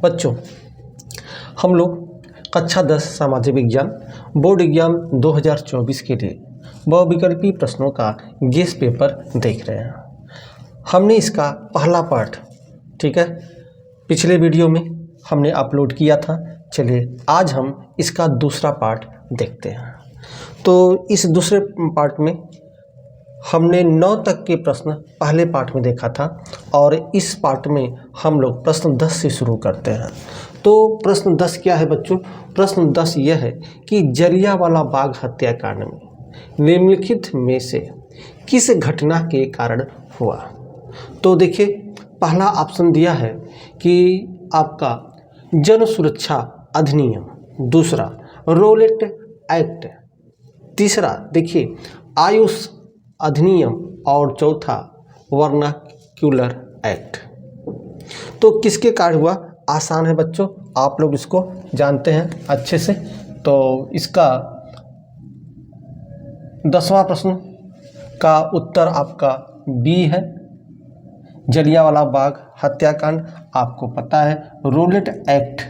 बच्चों, हम लोग कक्षा 10 सामाजिक विज्ञान बोर्ड एग्जाम 2024 के लिए बहुविकल्पी प्रश्नों का गेस पेपर देख रहे हैं। हमने इसका पहला पार्ट पिछले वीडियो में हमने अपलोड किया था। चलिए आज हम इसका दूसरा पार्ट देखते हैं। तो इस दूसरे पार्ट में हमने 9 तक के प्रश्न पहले पार्ट में देखा था और इस पार्ट में हम लोग प्रश्न 10 से शुरू करते हैं। तो प्रश्न 10 क्या है बच्चों? प्रश्न 10 यह है कि जलियांवाला बाग हत्याकांड में निम्नलिखित में से किस घटना के कारण हुआ? तो देखिए, पहला ऑप्शन दिया है कि आपका जन सुरक्षा अधिनियम, दूसरा रोलेट एक्ट, तीसरा देखिए आयुष अधिनियम और चौथा वर्नाक्यूलर एक्ट। तो किसके कारण हुआ? आसान है बच्चों, आप लोग इसको जानते हैं अच्छे से। तो इसका 10वां प्रश्न का उत्तर आपका बी है, जलियांवाला बाग हत्याकांड। आपको पता है रोलेट एक्ट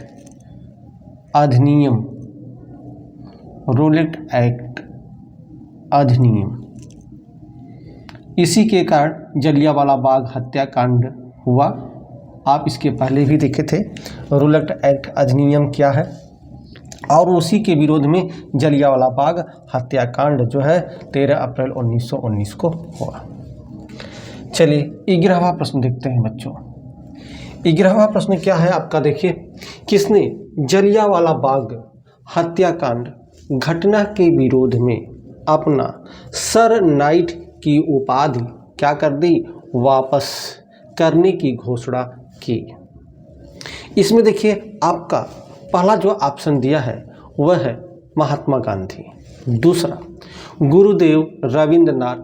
अधिनियम, रोलेट एक्ट अधिनियम, इसी के कारण जलियांवाला बाग हत्याकांड हुआ। आप इसके पहले भी देखे थे रोलेट एक्ट अधिनियम क्या है, और उसी के विरोध में जलियांवाला बाग हत्याकांड जो है 13 अप्रैल 1919 को हुआ। चलिए 11वां प्रश्न देखते हैं बच्चों। 11वां प्रश्न क्या है आपका? देखिए, किसने जलियांवाला बाग हत्याकांड घटना के विरोध में अपना सर नाइट की उपाधि क्या कर दी? वापस करने की घोषणा की। इसमें देखिए आपका पहला जो ऑप्शन दिया है वह है महात्मा गांधी, दूसरा गुरुदेव रविंद्रनाथ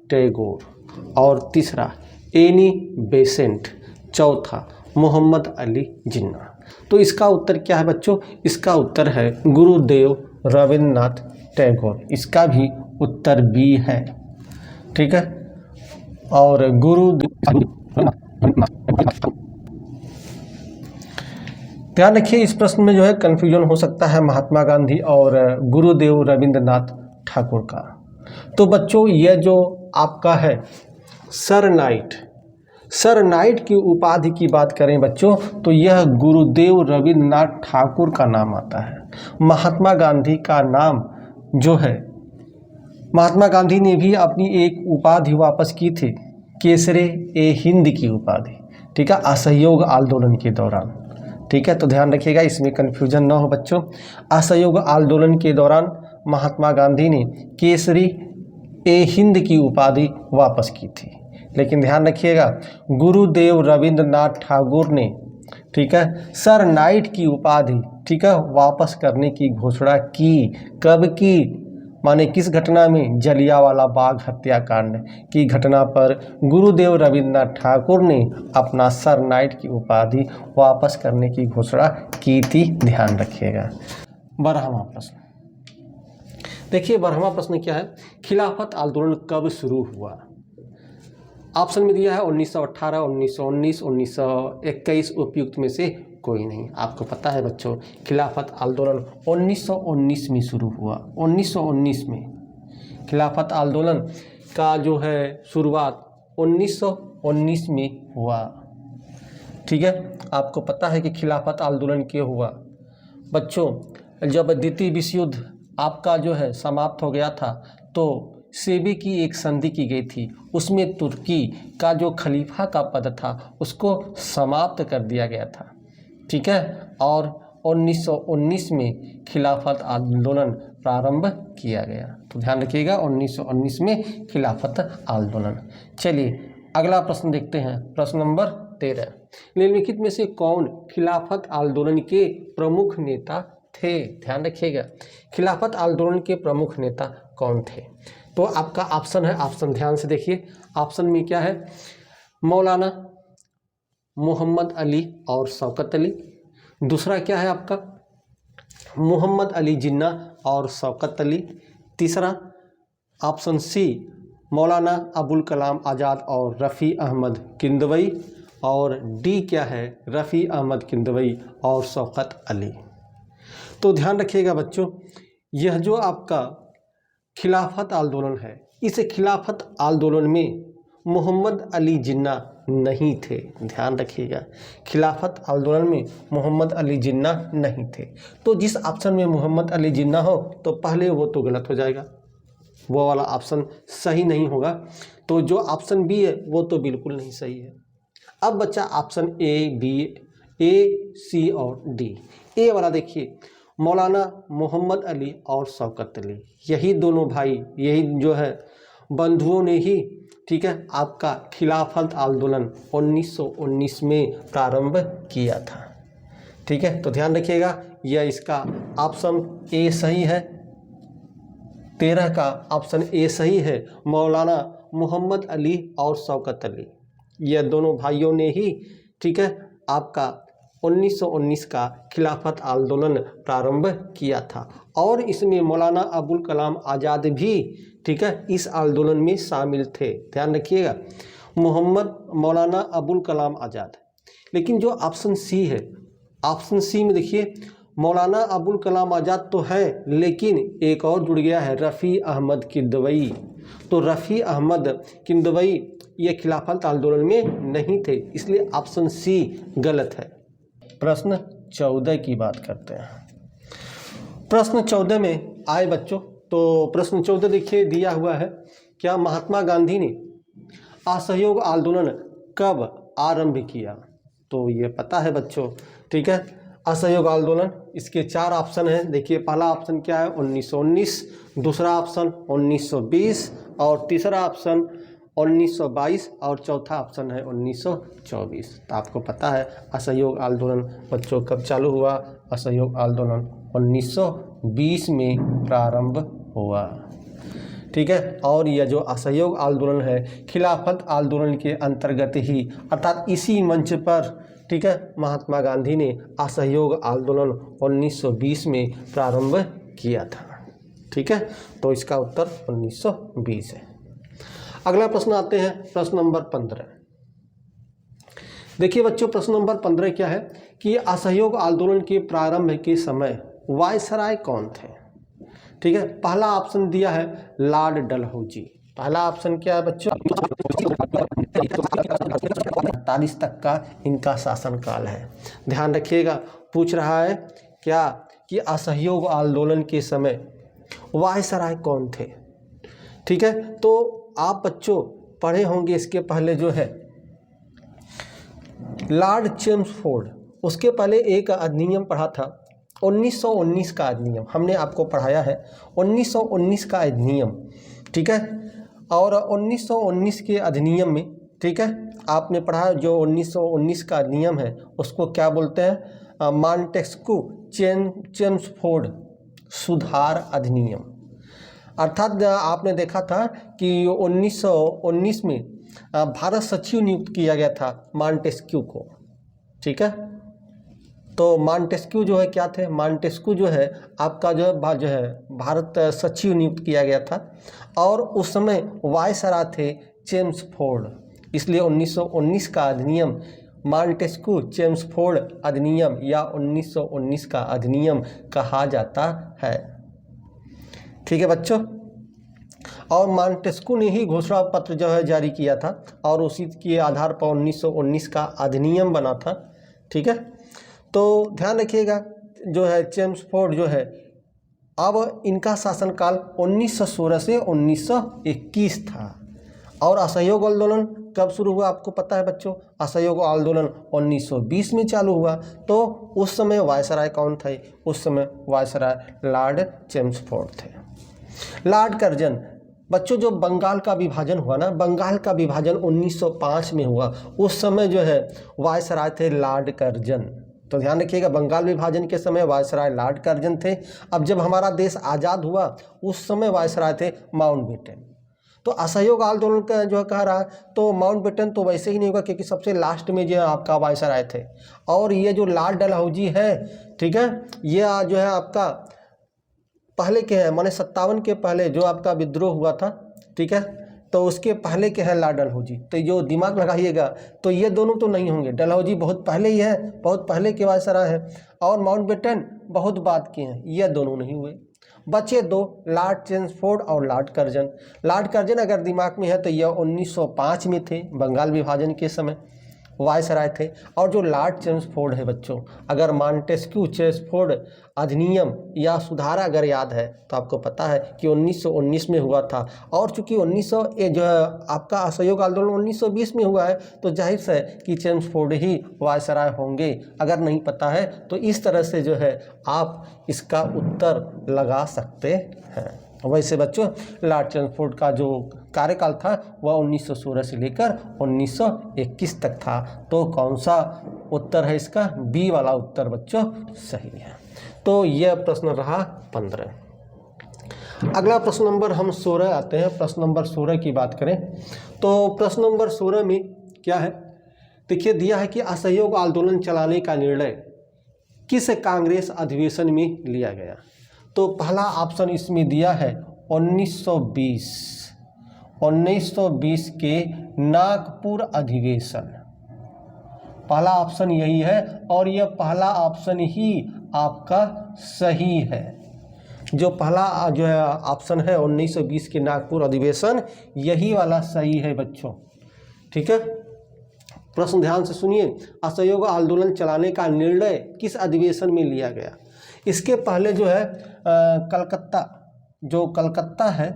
टैगोर और तीसरा एनी बेसेंट, चौथा मोहम्मद अली जिन्ना। तो इसका उत्तर क्या है बच्चों? इसका उत्तर है गुरुदेव रविंद्रनाथ टैगोर। इसका भी उत्तर बी है, ठीक है। और ध्यान रखिए, इस प्रश्न में जो है कन्फ्यूजन हो सकता है महात्मा गांधी और गुरुदेव रविंद्रनाथ ठाकुर का। तो बच्चों, यह जो आपका है सर नाइट की उपाधि की बात करें बच्चों, तो यह गुरुदेव रविंद्रनाथ ठाकुर का नाम आता है। महात्मा गांधी का नाम जो है, महात्मा गांधी ने भी अपनी एक उपाधि वापस की थी, केसरे ए हिंद की उपाधि, ठीक है, असहयोग आंदोलन के दौरान, ठीक है। तो ध्यान रखिएगा, इसमें कन्फ्यूजन ना हो बच्चों। असहयोग आंदोलन के दौरान महात्मा गांधी ने केसरी ए हिंद की उपाधि वापस की थी। लेकिन ध्यान रखिएगा, गुरुदेव रविंद्रनाथ ठाकुर ने, ठीक है, सर नाइट की उपाधि, ठीक है, वापस करने की घोषणा की। कब की? माने किस घटना में? जलियांवाला बाग हत्याकांड की घटना पर गुरुदेव रविंद्रनाथ ठाकुर ने अपना सर नाइट की उपाधि वापस करने की घोषणा की थी। ध्यान रखिएगा। 12वां प्रश्न देखिए, 12वां प्रश्न क्या है? खिलाफत आंदोलन कब शुरू हुआ? ऑप्शन में दिया है 1918, 1919, 1921, उपयुक्त में से कोई नहीं। आपको पता है बच्चों, खिलाफत आंदोलन 1919 में शुरू हुआ। 1919 में खिलाफत आंदोलन का जो है शुरुआत 1919 में हुआ, ठीक है। आपको पता है कि खिलाफत आंदोलन क्यों हुआ बच्चों? जब द्वितीय विश्व युद्ध आपका जो है समाप्त हो गया था, तो सेबी की एक संधि की गई थी, उसमें तुर्की का जो खलीफा का पद था उसको समाप्त कर दिया गया था, ठीक है। और 1919 में खिलाफत आंदोलन प्रारंभ किया गया। तो ध्यान रखिएगा, 1919 में खिलाफत आंदोलन। चलिए अगला प्रश्न देखते हैं, प्रश्न नंबर 13। निम्नलिखित में से कौन खिलाफत आंदोलन के प्रमुख नेता थे? ध्यान रखिएगा, खिलाफत आंदोलन के प्रमुख नेता कौन थे? तो आपका ऑप्शन है, ऑप्शन ध्यान से देखिए, ऑप्शन में क्या है? मौलाना मोहम्मद अली और शौकत अली, दूसरा क्या है आपका? मोहम्मद अली जिन्ना और शौकत अली, तीसरा ऑप्शन सी मौलाना अबुल कलाम आज़ाद और रफ़ी अहमद किंदवई, और डी क्या है, रफ़ी अहमद किंदवई और शौकत अली। तो ध्यान रखिएगा बच्चों, यह जो आपका खिलाफत आंदोलन है, इस खिलाफत आंदोलन में मोहम्मद अली जिन्ना नहीं थे। ध्यान रखिएगा, खिलाफत आंदोलन में मोहम्मद अली जिन्ना नहीं थे। तो जिस ऑप्शन में मोहम्मद अली जिन्ना हो तो पहले वो तो गलत हो जाएगा, वो वाला ऑप्शन सही नहीं होगा। तो जो ऑप्शन बी है वो तो बिल्कुल नहीं सही है। अब बच्चा ऑप्शन ए, बी, ए, सी और डी। ए वाला देखिए, मौलाना मोहम्मद अली और शौकत अली, यही दोनों भाई, यही जो है बंधुओं ने ही, ठीक है, आपका खिलाफत आंदोलन 1919 में प्रारंभ किया था। ठीक है, तो ध्यान रखिएगा, यह इसका ऑप्शन ए सही है। 13 का ऑप्शन ए सही है। मौलाना मोहम्मद अली और शौकत अली, यह दोनों भाइयों ने ही, ठीक है, आपका 1919 का खिलाफत आंदोलन प्रारंभ किया था। और इसमें मौलाना अबुल कलाम आज़ाद भी, ठीक है, इस आंदोलन में शामिल थे। ध्यान रखिएगा, मौलाना अबुल कलाम आज़ाद। लेकिन जो ऑप्शन सी है, ऑप्शन सी में देखिए, मौलाना अबुल कलाम आज़ाद तो है, लेकिन एक और जुड़ गया है, रफ़ी अहमद किंदवई। तो रफ़ी अहमद किंदवई ये खिलाफत आंदोलन में नहीं थे, इसलिए ऑप्शन सी गलत है। प्रश्न 14 की बात करते हैं। प्रश्न 14 में आए बच्चों, तो प्रश्न 14 देखिए दिया हुआ है, क्या महात्मा गांधी ने असहयोग आंदोलन कब आरंभ किया? तो ये पता है बच्चों, ठीक है, असहयोग आंदोलन, इसके 4 ऑप्शन हैं। देखिए, पहला ऑप्शन क्या है, 1919, दूसरा ऑप्शन 1920 और तीसरा ऑप्शन 1922 और चौथा ऑप्शन है 1924। तो आपको पता है असहयोग आंदोलन बच्चों कब चालू हुआ? असहयोग आंदोलन 1920 में प्रारंभ हुआ। ठीक है, और यह जो असहयोग आंदोलन है खिलाफत आंदोलन के अंतर्गत ही, अर्थात इसी मंच पर, ठीक है, महात्मा गांधी ने असहयोग आंदोलन 1920 में प्रारंभ किया था। ठीक है, तो इसका उत्तर 1920 है। अगला प्रश्न आते हैं, प्रश्न नंबर 15। देखिए बच्चों, प्रश्न नंबर 15 क्या है कि असहयोग आंदोलन के प्रारंभ के समय वायसराय कौन थे? ठीक है, पहला ऑप्शन दिया है लॉर्ड डलहौजी। पहला ऑप्शन क्या है बच्चों? 48 तक का इनका शासनकाल है। ध्यान रखिएगा, पूछ रहा है क्या कि असहयोग आंदोलन के समय वायसराय कौन थे। ठीक है, तो आप बच्चों पढ़े होंगे इसके पहले जो है लॉर्ड चेम्सफोर्ड, उसके पहले एक अधिनियम पढ़ा था 1919 का अधिनियम, हमने आपको पढ़ाया है 1919 का अधिनियम। ठीक है, और 1919 के अधिनियम में, ठीक है, आपने पढ़ा जो 1919 का अधिनियम है उसको क्या बोलते हैं? मॉन्टेस्क्यू चेम्सफोर्ड सुधार अधिनियम। अर्थात आपने देखा था कि 1919 में भारत सचिव नियुक्त किया गया था मॉन्टेस्क्यू को। ठीक है, तो मॉन्टेस्क्यू जो है क्या थे? मॉन्टेस्क्यू जो है आपका जो है भारत सचिव नियुक्त किया गया था, और उस समय वायसराय थे चेम्सफोर्ड, इसलिए 1919 का अधिनियम मॉन्टेस्क्यू चेम्सफोर्ड अधिनियम या 1919 का अधिनियम कहा जाता है। ठीक है बच्चों, और मॉन्टेस्क्यू ने ही घोषणा पत्र जो है जारी किया था, और उसी के आधार पर 1919 का अधिनियम बना था। ठीक है, तो ध्यान रखिएगा, जो है चेम्सफोर्ड जो है, अब इनका शासनकाल 1916 से 1921 था। और असहयोग आंदोलन कब शुरू हुआ आपको पता है बच्चों? असहयोग आंदोलन 1920 में चालू हुआ। तो उस समय वायसराय कौन थे? उस समय वायसराय लॉर्ड चेम्सफोर्ड थे। लॉर्ड कर्जन, बच्चों जो बंगाल का विभाजन हुआ ना, बंगाल का विभाजन 1905 में हुआ, उस समय जो है वायसराय थे लॉर्ड कर्जन। तो ध्यान रखिएगा, बंगाल विभाजन के समय वायसराय लॉर्ड कर्जन थे। अब जब हमारा देश आज़ाद हुआ उस समय वायसराय थे माउंटबेटन। तो असहयोग आंदोलन का जो कह रहा है, तो माउंटबेटन तो वैसे ही नहीं होगा क्योंकि सबसे लास्ट में जो है आपका वायसराय थे। और ये जो लॉर्ड डलहौजी है, ठीक है, ये जो है आपका पहले के हैं, माने 57 के पहले जो आपका विद्रोह हुआ था, ठीक है, तो उसके पहले क्या है, ला डलहौजी। तो जो दिमाग लगाइएगा तो ये दोनों तो नहीं होंगे। डलहौजी बहुत पहले ही है, बहुत पहले के वायसराय है, और माउंटबेटन बहुत बाद के हैं, ये दोनों नहीं हुए। बचे दो, लॉर्ड चेम्सफोर्ड और लॉर्ड कर्जन। लॉर्ड कर्जन अगर दिमाग में है तो यह 1905 में थे, बंगाल विभाजन के समय वायसराय थे। और जो लॉर्ड चेम्सफोर्ड है बच्चों, अगर मॉन्टेस्क्यू चेम्सफोर्ड अधिनियम या सुधार अगर याद है तो आपको पता है कि 1919 में हुआ था। और चूंकि 1900 जो है आपका असहयोग आंदोलन 1920 में हुआ है, तो जाहिर से कि चेम्सफोर्ड ही वायसराय होंगे। अगर नहीं पता है तो इस तरह से जो है आप इसका उत्तर लगा सकते हैं। वैसे बच्चों लॉर्ड चेम्सफोर्ड का जो कार्यकाल था वह 1916 से लेकर 1921 तक था। तो कौन सा उत्तर है इसका? बी वाला उत्तर बच्चों सही है। तो यह प्रश्न रहा 15। अगला प्रश्न नंबर हम 16 आते हैं। प्रश्न नंबर 16 की बात करें तो प्रश्न नंबर 16 में क्या है, देखिए दिया है कि असहयोग आंदोलन चलाने का निर्णय किस कांग्रेस अधिवेशन में लिया गया। तो पहला ऑप्शन इसमें दिया है 1920 के नागपुर अधिवेशन। पहला ऑप्शन यही है और यह पहला ऑप्शन ही आपका सही है। जो पहला जो है ऑप्शन है 1920 के नागपुर अधिवेशन, यही वाला सही है बच्चों। ठीक है, प्रश्न ध्यान से सुनिए। असहयोग आंदोलन चलाने का निर्णय किस अधिवेशन में लिया गया? इसके पहले जो है कलकत्ता, जो कलकत्ता है,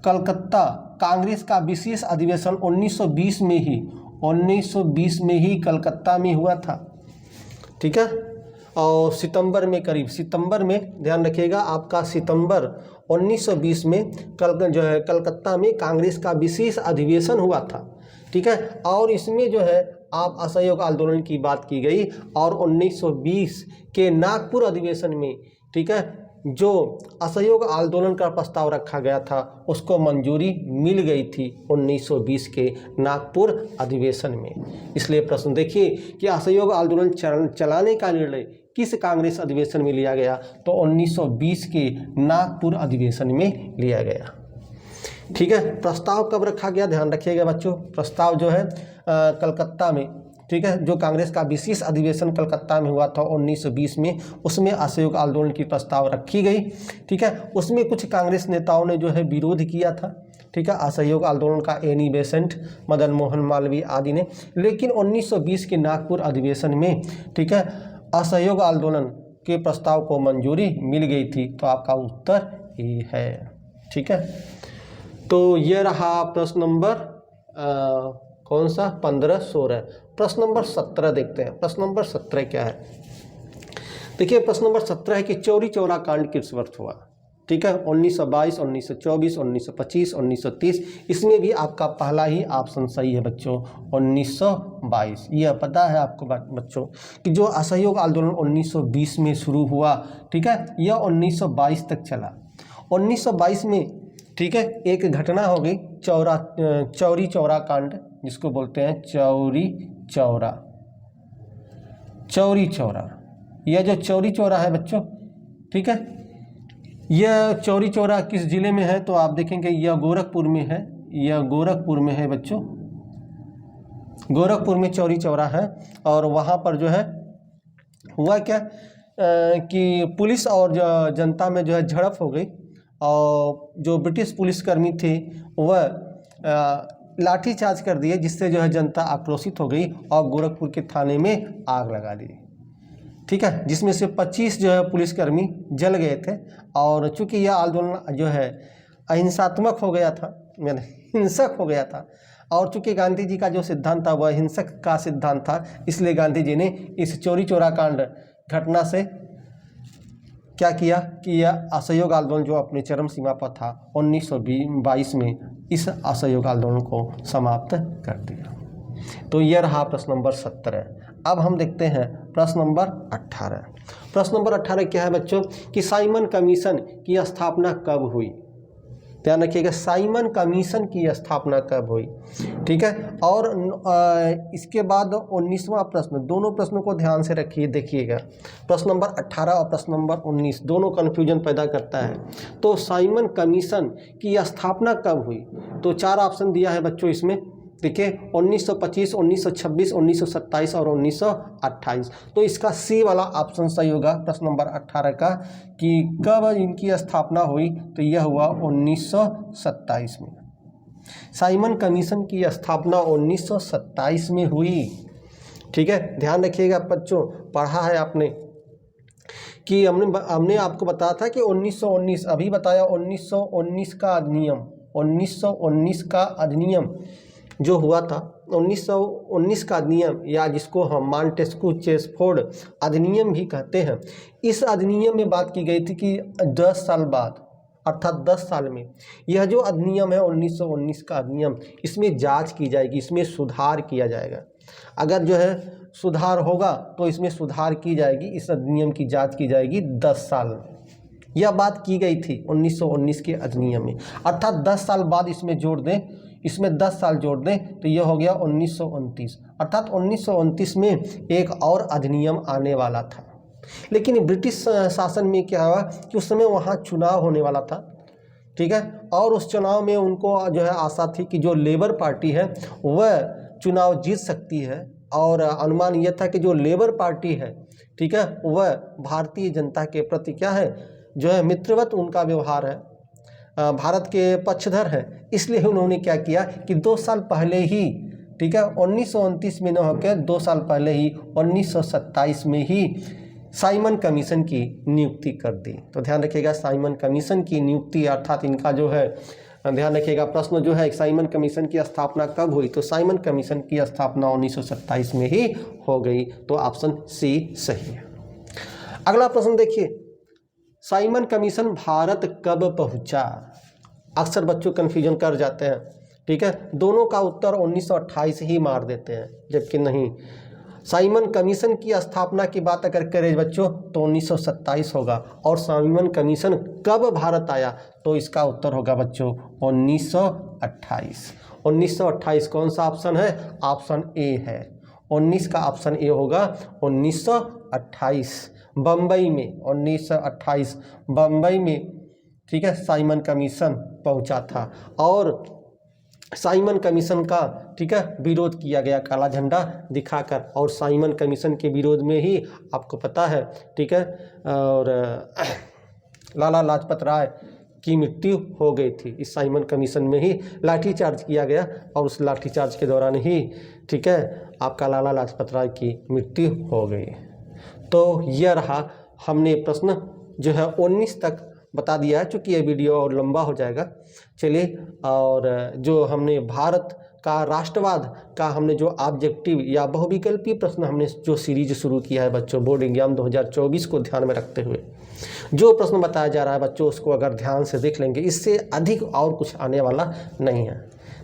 कलकत्ता कांग्रेस का विशेष अधिवेशन 1920 में ही कलकत्ता में हुआ था। ठीक है, और सितंबर में, करीब सितंबर में, ध्यान रखिएगा आपका सितंबर 1920 में कलकत्ता में कांग्रेस का विशेष अधिवेशन हुआ था। ठीक है, और इसमें जो है आप असहयोग आंदोलन की बात की गई और 1920 के नागपुर अधिवेशन में, ठीक है, जो असहयोग आंदोलन का प्रस्ताव रखा गया था उसको मंजूरी मिल गई थी 1920 के नागपुर अधिवेशन में। इसलिए प्रश्न देखिए कि असहयोग आंदोलन चलाने का निर्णय किस कांग्रेस अधिवेशन में लिया गया? तो 1920 के नागपुर अधिवेशन में लिया गया। ठीक है, प्रस्ताव कब रखा गया ध्यान रखिएगा बच्चों। प्रस्ताव जो है कलकत्ता में, ठीक है, जो कांग्रेस का विशेष अधिवेशन कलकत्ता में हुआ था 1920 में, उसमें असहयोग आंदोलन की प्रस्ताव रखी गई। ठीक है, उसमें कुछ कांग्रेस नेताओं ने जो है विरोध किया था। ठीक है, असहयोग आंदोलन का एनी बेसेंट, मदन मोहन मालवीय आदि ने। लेकिन 1920 के नागपुर अधिवेशन में, ठीक है, असहयोग आंदोलन के प्रस्ताव को मंजूरी मिल गई थी। तो आपका उत्तर ए है। ठीक है, तो ये रहा प्रश्न नंबर कौन सा 15-16। प्रश्न नंबर 17 देखते हैं। प्रश्न नंबर 17 क्या है? देखिए प्रश्न नंबर 17 है कि चौरी चौरा कांड किस वर्ष हुआ? ठीक है, 1922, 1924, 1925, 1930। इसमें भी आपका पहला ही ऑप्शन सही है बच्चों, 1922। यह पता है आपको बच्चों कि जो असहयोग आंदोलन 1920 में शुरू हुआ, ठीक है, यह 1922 तक चला। 1922 में, ठीक है, एक घटना हो गई, चौरी चौरा कांड, जिसको बोलते हैं चौरी चौरा। यह जो चौरी चौरा है बच्चों, ठीक है, यह चौरी चौरा किस जिले में है? तो आप देखेंगे यह गोरखपुर में है। यह गोरखपुर में है बच्चों, गोरखपुर में चौरी चौरा है। और वहाँ पर जो है हुआ क्या कि पुलिस और जनता में जो है झड़प हो गई, और जो ब्रिटिश पुलिसकर्मी थे वह लाठीचार्ज कर दिए, जिससे जो है जनता आक्रोशित हो गई और गोरखपुर के थाने में आग लगा दी। ठीक है, जिसमें से 25 जो है पुलिसकर्मी जल गए थे। और चूंकि यह आंदोलन जो है अहिंसात्मक हो गया था, यानी हिंसक हो गया था, और चूंकि गांधी जी का जो सिद्धांत था वह हिंसक का सिद्धांत था, इसलिए गांधी जी ने इस चौरी चौरा कांड घटना से क्या किया कि यह असहयोग आंदोलन जो अपने चरम सीमा पर था 1922 में, इस असहयोग आंदोलन को समाप्त कर दिया। तो यह रहा प्रश्न नंबर 17। अब हम देखते हैं प्रश्न नंबर 18। प्रश्न नंबर 18 क्या है बच्चों कि साइमन कमीशन की स्थापना कब हुई? ध्यान रखिएगा, साइमन कमीशन की स्थापना कब हुई, ठीक है। और इसके बाद 19वां प्रश्न, दोनों प्रश्नों को ध्यान से रखिए, देखिएगा प्रश्न नंबर 18 और प्रश्न नंबर 19 दोनों कन्फ्यूजन पैदा करता है। तो साइमन कमीशन की स्थापना कब हुई, तो 4 ऑप्शन दिया है बच्चों इसमें, देखिए 1925, 1926, 1927 और 1928। तो इसका सी वाला ऑप्शन सही होगा प्रश्न नंबर 18 का, कि कब इनकी स्थापना हुई, तो यह हुआ 1927 में। साइमन कमीशन की स्थापना 1927 में हुई, ठीक है। ध्यान रखिएगा बच्चों, पढ़ा है आपने कि हमने आपको बताया था कि 1919, अभी बताया 1919 का अधिनियम, 1919 का अधिनियम जो हुआ था, 1919 का अधिनियम, या जिसको हम मांटेस्क्यू चेम्सफोर्ड अधिनियम भी कहते हैं, इस अधिनियम में बात की गई थी कि 10 साल बाद, अर्थात 10 साल में यह जो अधिनियम है 1919 का अधिनियम, इसमें जांच की जाएगी, इसमें सुधार किया जाएगा। अगर जो है सुधार होगा तो इसमें सुधार की जाएगी, इस अधिनियम की जांच की जाएगी 10 साल में। यह बात की गई थी 1919 के अधिनियम में, अर्थात 10 साल बाद इसमें जोड़ दें, इसमें 10 साल जोड़ दें तो यह हो गया 1929, अर्थात 1929 में एक और अधिनियम आने वाला था। लेकिन ब्रिटिश शासन में क्या हुआ कि उस समय वहाँ चुनाव होने वाला था, ठीक है, और उस चुनाव में उनको जो है आशा थी कि जो लेबर पार्टी है वह चुनाव जीत सकती है, और अनुमान यह था कि जो लेबर पार्टी है, ठीक है, वह भारतीय जनता के प्रति क्या है, जो है मित्रवत उनका व्यवहार है, भारत के पक्षधर है। इसलिए उन्होंने क्या किया कि 2 साल पहले ही, ठीक है, 1929 में न होकर 2 साल पहले ही 1927 में ही साइमन कमीशन की नियुक्ति कर दी। तो ध्यान रखिएगा, साइमन कमीशन की नियुक्ति, अर्थात इनका जो है, ध्यान रखिएगा प्रश्न जो है साइमन कमीशन की स्थापना कब हुई, तो साइमन कमीशन की स्थापना 1927 में ही हो गई। तो ऑप्शन सी सही है। अगला प्रश्न देखिए, साइमन कमीशन भारत कब पहुंचा। अक्सर बच्चों कन्फ्यूजन कर जाते हैं, ठीक है, दोनों का उत्तर 1928 ही मार देते हैं, जबकि नहीं। साइमन कमीशन की स्थापना की बात अगर करें बच्चों तो 1927 होगा, और साइमन कमीशन कब भारत आया, तो इसका उत्तर होगा बच्चों 1928। 1928 कौन सा ऑप्शन है, ऑप्शन ए है, 19 का ऑप्शन ए होगा 1928, बम्बई में 1928 बम्बई में, ठीक है, साइमन कमीशन पहुंचा था। और साइमन कमीशन का, ठीक है, विरोध किया गया काला झंडा दिखाकर, और साइमन कमीशन के विरोध में ही आपको पता है, ठीक है, और लाला लाजपत राय की मृत्यु हो गई थी। इस साइमन कमीशन में ही लाठीचार्ज किया गया, और उस लाठीचार्ज के दौरान ही, ठीक है, आपका लाला लाजपत राय की मृत्यु हो गई। तो यह रहा, हमने प्रश्न जो है 19 तक बता दिया है, चूँकि ये वीडियो और लंबा हो जाएगा। चलिए, और जो हमने भारत का राष्ट्रवाद का हमने जो ऑब्जेक्टिव या बहुविकल्पीय प्रश्न हमने जो सीरीज शुरू किया है बच्चों, बोर्ड एग्जाम 2024 को ध्यान में रखते हुए जो प्रश्न बताया जा रहा है बच्चों, उसको अगर ध्यान से देख लेंगे, इससे अधिक और कुछ आने वाला नहीं है,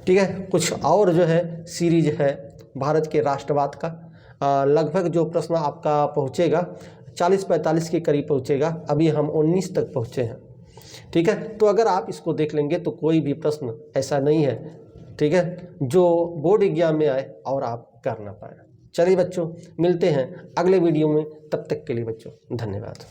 ठीक है। कुछ और जो है सीरीज है भारत के राष्ट्रवाद का, लगभग जो प्रश्न आपका पहुँचेगा 40-45 के करीब पहुँचेगा। अभी हम 19 तक पहुँचे हैं, ठीक है। तो अगर आप इसको देख लेंगे तो कोई भी प्रश्न ऐसा नहीं है, ठीक है, जो बोर्ड एग्जाम में आए और आप कर ना पाए। चलिए बच्चों, मिलते हैं अगले वीडियो में, तब तक के लिए बच्चों धन्यवाद।